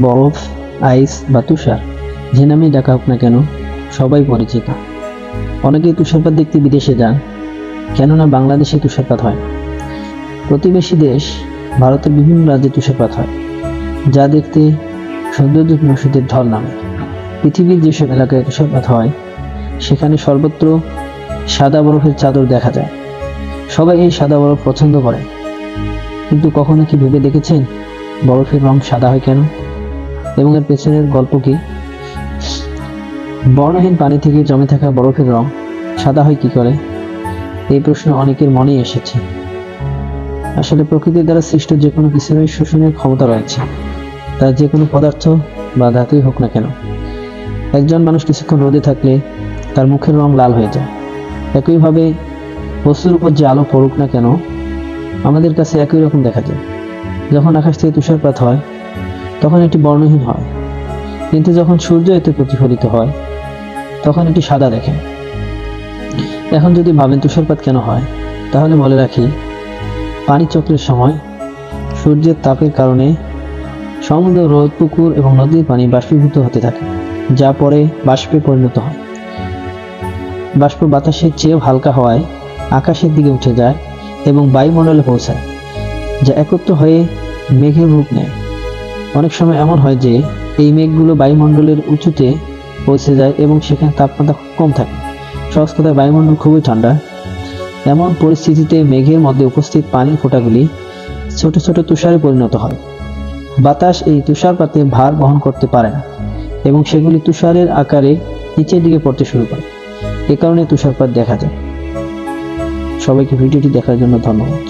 বরফ, আইস বা তুষার যে নামেই ডাকা হোক না কেন সবাই পরিচিত। অনেকেই তুষারপাত দেখতে বিদেশে যান, কেননা বাংলাদেশে তুষারপাত হয়। প্রতিবেশী দেশ ভারতের বিভিন্ন রাজ্যে তুষারপাত হয়, যা দেখতে সৌন্দর্য নসীদের ঢল নামে। পৃথিবীর যেসব এলাকায় তুষারপাত হয় সেখানে সর্বত্র সাদা বরফের চাদর দেখা যায়। সবাই এই সাদা বরফ পছন্দ করে, কিন্তু কখনো কি ভেবে দেখেছেন বরফের রং সাদা হয় কেন এবং এর পেছনের গল্প কি? বর্ণহীন পানি থেকে জমে থাকা বরফের রং সাদা হয় কি করে, এই প্রশ্ন অনেকের মনেই এসেছে। আসলে প্রকৃতির দ্বারা সৃষ্ট যে কোনো কিছুরই শোষণের ক্ষমতা রয়েছে, তা যে কোনো পদার্থ বা ধাতুই হোক না কেন। একজন মানুষ কিছুক্ষণ রোদে থাকলে তার মুখের রং লাল হয়ে যায়। একইভাবে বস্তুর উপর যে আলো পড়ুক না কেন আমাদের কাছে একই রকম দেখা যায়। যখন আকাশ থেকে তুষারপাত হয় তখন এটি বর্ণহীন হয়, কিন্তু যখন সূর্য এতে প্রতিফলিত হয় তখন এটি সাদা দেখে। এখন যদি ভাবেন তুষারপাত কেন হয়, তাহলে বলে রাখি, পানি চক্রের সময় সূর্যের তাপের কারণে সমুদ্র, হ্রদ, পুকুর এবং নদীর পানি বাষ্পীভূত হতে থাকে, যা পরে বাষ্পে পরিণত হয়। বাষ্প বাতাসের চেয়েও হালকা হওয়ায় আকাশের দিকে উঠে যায় এবং বায়ুমণ্ডলে পৌঁছায়, যা একত্র হয়ে মেঘের রূপ নেয়। অনেক সময় এমন হয় যে এই মেঘগুলো বায়ুমণ্ডলের উঁচুতে পৌঁছে যায় এবং সেখানে তাপমাত্রা খুব কম থাকে। সহজ কথায় বায়ুমণ্ডল খুবই ঠান্ডা। এমন পরিস্থিতিতে মেঘের মধ্যে উপস্থিত পানির ফোঁটাগুলি ছোট ছোট তুষারে পরিণত হয়। বাতাস এই তুষারপাতে ভার বহন করতে পারে না এবং সেগুলি তুষারের আকারে নিচের দিকে পড়তে শুরু করে। এ কারণে তুষারপাত দেখা যায়। সবাইকে ভিডিওটি দেখার জন্য ধন্যবাদ।